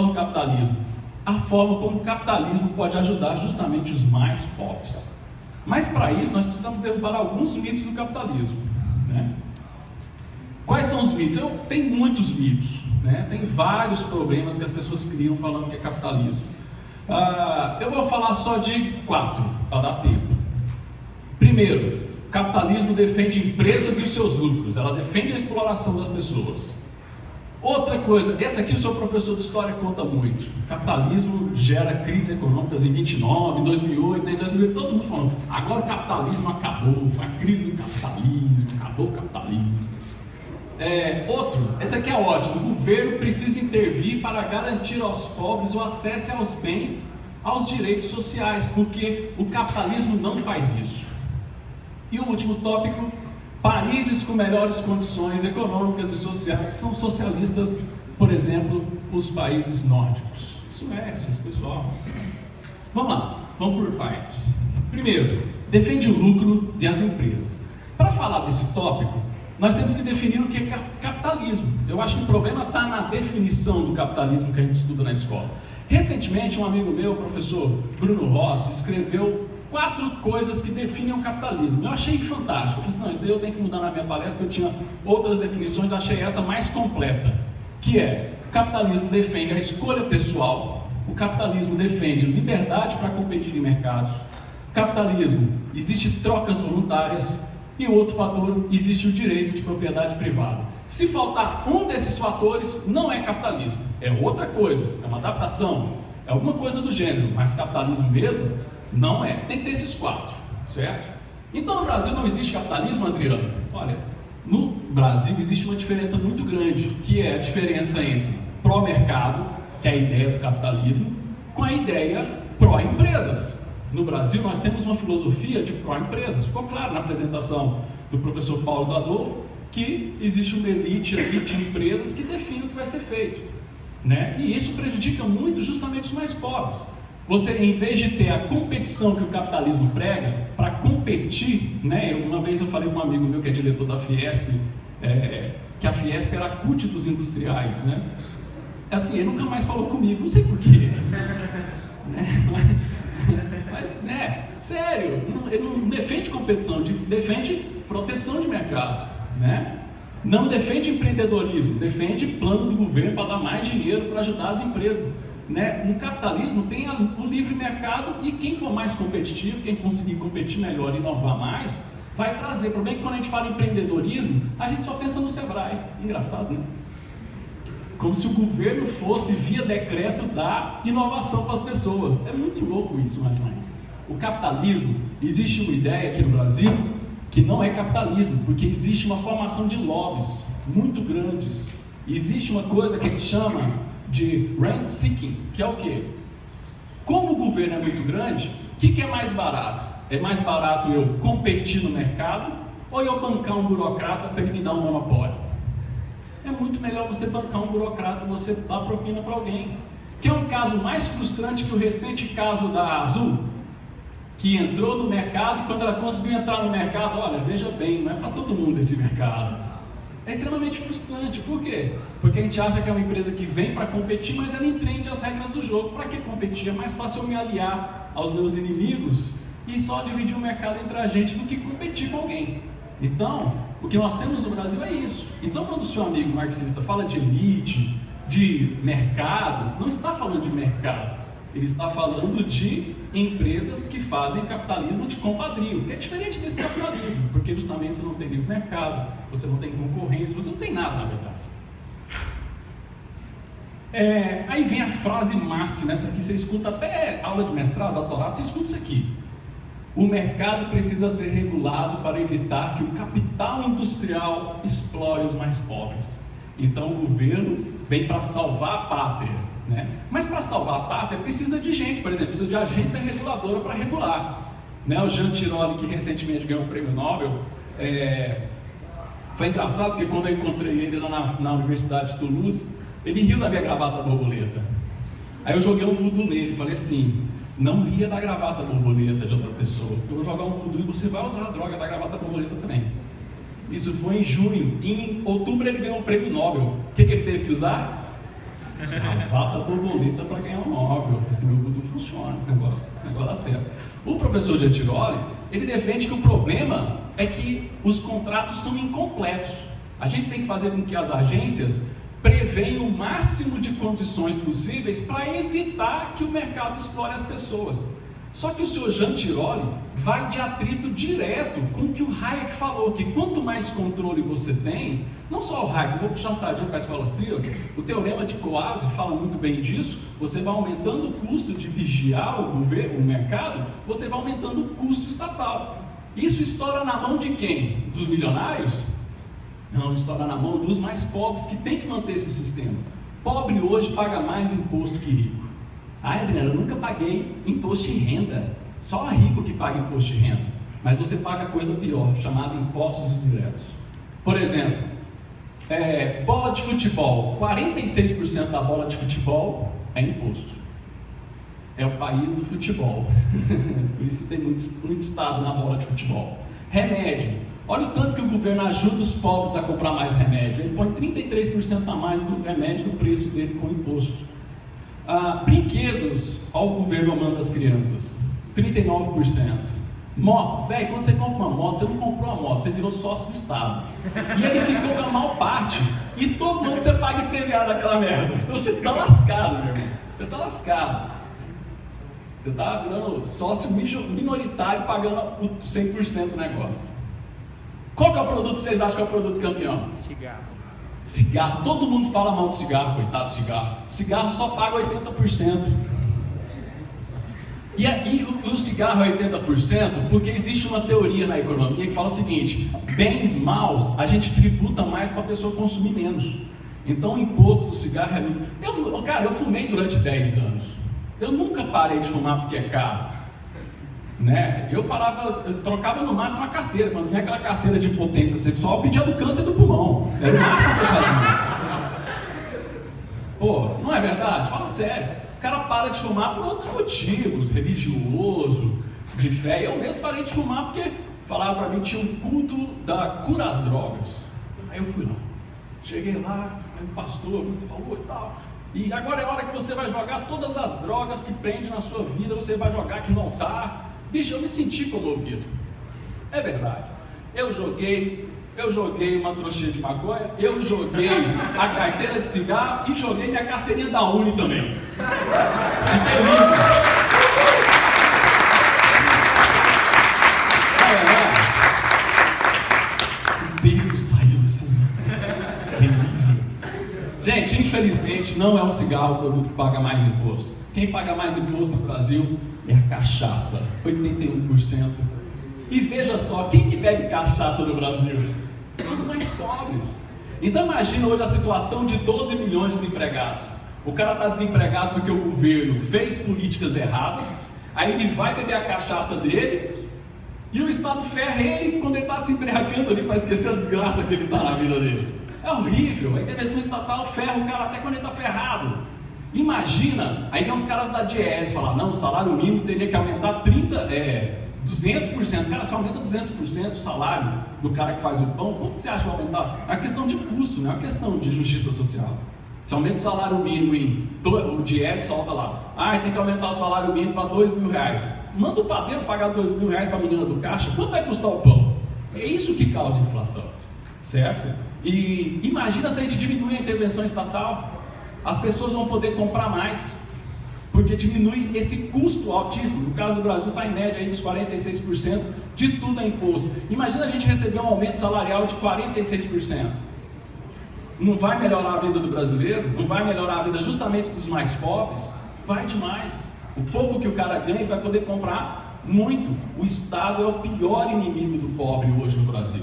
do capitalismo? A forma como o capitalismo pode ajudar justamente os mais pobres. Mas para isso nós precisamos derrubar alguns mitos do capitalismo, né? Quais são os mitos? Tem muitos mitos, né? Tem vários problemas que as pessoas criam falando que é capitalismo. Eu vou falar só de 4, para dar tempo. Primeiro, o capitalismo defende empresas e os seus lucros. Ela defende a exploração das pessoas. Outra coisa, essa aqui o seu professor de história conta muito. O capitalismo gera crises econômicas em 29, em 2008, em 2008, todo mundo falando, agora o capitalismo acabou, foi a crise do capitalismo, acabou o capitalismo. Outro, esse aqui é ótimo, o governo precisa intervir para garantir aos pobres o acesso aos bens, aos direitos sociais, porque o capitalismo não faz isso. E o último tópico, países com melhores condições econômicas e sociais são socialistas, por exemplo, os países nórdicos. Suécia, pessoal. Vamos lá, vamos por partes. Primeiro, defende o lucro das empresas. Para falar desse tópico, nós temos que definir o que é capitalismo. Eu acho que o problema está na definição do capitalismo que a gente estuda na escola. Recentemente, um amigo meu, o professor Bruno Rossi, escreveu 4 coisas que definem o capitalismo. Eu achei fantástico. Eu falei assim, não, isso daí eu tenho que mudar na minha palestra, porque eu tinha outras definições, eu achei essa mais completa, que é, o capitalismo defende a escolha pessoal, o capitalismo defende liberdade para competir em mercados, o capitalismo, existe trocas voluntárias, e o outro fator, existe o direito de propriedade privada. Se faltar um desses fatores, não é capitalismo, é outra coisa, é uma adaptação, é alguma coisa do gênero, mas capitalismo mesmo, não é. Tem que ter esses 4, certo? Então no Brasil não existe capitalismo, Adriano? Olha, no Brasil existe uma diferença muito grande, que é a diferença entre pró-mercado, que é a ideia do capitalismo, com a ideia pró-empresas. No Brasil nós temos uma filosofia de pró-empresas. Ficou claro na apresentação do professor Paulo do Adolfo que existe uma elite aqui de empresas que define o que vai ser feito, né? E isso prejudica muito justamente os mais pobres. Você, em vez de ter a competição que o capitalismo prega, para competir, né? Uma vez eu falei com um amigo meu que é diretor da Fiesp, que a Fiesp era a CUT dos industriais, né? Assim, ele nunca mais falou comigo, não sei porquê. Mas, sério, ele não defende competição, defende proteção de mercado, né? Não defende empreendedorismo, defende plano do governo para dar mais dinheiro para ajudar as empresas, né? No capitalismo tem o livre mercado e quem for mais competitivo, quem conseguir competir melhor e inovar mais, vai trazer. O problema é que quando a gente fala em empreendedorismo, a gente só pensa no Sebrae. Engraçado, né? Como se o governo fosse, via decreto, dar inovação para as pessoas. É muito louco isso, mas o capitalismo, existe uma ideia aqui no Brasil que não é capitalismo, porque existe uma formação de lobbies muito grandes. Existe uma coisa que a gente chama de rent seeking, que é o quê? Como o governo é muito grande, o que é mais barato? É mais barato eu competir no mercado ou eu bancar um burocrata para ele me dar um monopólio? É muito melhor você bancar um burocrata, você dar propina para alguém. Que é um caso mais frustrante que o recente caso da Azul, que entrou no mercado e quando ela conseguiu entrar no mercado, olha, veja bem, não é para todo mundo esse mercado. É extremamente frustrante. Por quê? Porque a gente acha que é uma empresa que vem para competir, mas ela entende as regras do jogo. Para que competir? É mais fácil eu me aliar aos meus inimigos e só dividir o mercado entre a gente do que competir com alguém. Então, o que nós temos no Brasil é isso. Então, quando o seu amigo marxista fala de elite, de mercado, não está falando de mercado. Ele está falando de empresas que fazem capitalismo de compadrio, que é diferente desse capitalismo, porque justamente você não tem livre mercado, você não tem concorrência, você não tem nada, na verdade. Aí vem a frase máxima, essa aqui você escuta até aula de mestrado, doutorado, você escuta isso aqui. O mercado precisa ser regulado para evitar que o capital industrial explore os mais pobres. Então o governo vem para salvar a pátria, né? Mas para salvar a pátria precisa de gente, por exemplo, precisa de agência reguladora para regular, né? O Jean Tirole, que recentemente ganhou o prêmio Nobel, foi engraçado porque quando eu encontrei ele lá na Universidade de Toulouse, ele riu da minha gravata borboleta. Aí eu joguei um voodoo nele, falei assim: não ria da gravata borboleta de outra pessoa, eu vou jogar um voodoo e você vai usar a droga da gravata borboleta também. Isso foi em junho. Em outubro ele ganhou o prêmio Nobel. O que ele teve que usar? A vata borboleta para ganhar um Nobel. Esse meu voodoo funciona, esse negócio dá certo. O professor Gentiloli, ele defende que o problema é que os contratos são incompletos. A gente tem que fazer com que as agências prevenham o máximo de condições possíveis para evitar que o mercado explore as pessoas. Só que o senhor Gentiloli vai de atrito direto com o que o Hayek falou, que quanto mais controle você tem, não só o Hayek, eu vou puxar a sardinha para a escola austríaca, o teorema de Coase fala muito bem disso, você vai aumentando o custo de vigiar o mercado, você vai aumentando o custo estatal. Isso estoura na mão de quem? Dos milionários? Não, estoura na mão dos mais pobres, que tem que manter esse sistema. Pobre hoje paga mais imposto que rico. Adriana, eu nunca paguei imposto de renda. Só rico que paga imposto de renda. Mas você paga coisa pior, chamada impostos indiretos. Por exemplo, bola de futebol. 46% da bola de futebol é imposto. É o país do futebol. Por isso que tem muito estado na bola de futebol. Remédio. Olha o tanto que o governo ajuda os pobres a comprar mais remédio. Ele põe 33% a mais do remédio no preço dele com imposto. Brinquedos, olha o governo amando as crianças, 39%. Moto, velho, quando você compra uma moto, você não comprou uma moto, você virou sócio do Estado. E ele ficou com a maior parte. E todo ano você paga IPVA daquela merda. Então você está lascado, meu irmão. Você está lascado. Você está virando sócio minoritário, pagando o 100% do negócio. Qual que é o produto que vocês acham que é o produto campeão? Cigarro. Cigarro, todo mundo fala mal do cigarro, coitado do cigarro. Cigarro só paga 80%. E o cigarro é 80% porque existe uma teoria na economia que fala o seguinte: bens maus a gente tributa mais para a pessoa consumir menos. Então o imposto do cigarro é muito. Cara, eu fumei durante 10 anos. Eu nunca parei de fumar porque é caro. Né? Eu trocava no máximo a carteira. Quando vinha aquela carteira de potência sexual, eu pedia do câncer do pulmão. Era o máximo que eu fazia. Pô, não é verdade? Fala sério. O cara para de fumar por outros motivos, religioso, de fé. Eu mesmo parei de fumar porque falava pra mim que tinha um culto da cura às drogas. Aí eu fui lá. Cheguei lá, aí o pastor muito falou e tal. E agora é a hora que você vai jogar todas as drogas que prende na sua vida, você vai jogar aqui no altar. Bicho, eu me senti comovido. É verdade. Eu joguei uma trouxinha de maconha, eu joguei a carteira de cigarro e joguei minha carteirinha da Uni também. Fiquei livre. O peso saiu assim. Terrível. Gente, infelizmente não é o cigarro o produto que paga mais imposto. Quem paga mais imposto no Brasil é a cachaça, 81%. E veja só, quem que bebe cachaça no Brasil? Os mais pobres. Então imagina hoje a situação de 12 milhões de desempregados. O cara está desempregado porque o governo fez políticas erradas, aí ele vai beber a cachaça dele, e o Estado ferra ele quando ele está desempregando ali para esquecer a desgraça que ele está na vida dele. É horrível, a intervenção estatal ferra o cara até quando ele está ferrado. Imagina, aí vem os caras da Diese falar, não, o salário mínimo teria que aumentar 200%. Cara, se aumenta 200% o salário do cara que faz o pão, quanto que você acha que vai aumentar? É uma questão de custo, não é uma questão de justiça social. Se aumenta o salário mínimo o Diese solta lá, tem que aumentar o salário mínimo para R$2.000. Manda o padeiro pagar R$2.000 para a menina do caixa, quanto vai custar o pão? É isso que causa inflação, certo? E imagina se a gente diminuir a intervenção estatal. As pessoas vão poder comprar mais, porque diminui esse custo altíssimo. No caso do Brasil está em média aí dos 46%, de tudo é imposto. Imagina a gente receber um aumento salarial de 46%. Não vai melhorar a vida do brasileiro? Não vai melhorar a vida justamente dos mais pobres? Vai demais. O pouco que o cara ganha, ele vai poder comprar muito. O Estado é o pior inimigo do pobre hoje no Brasil.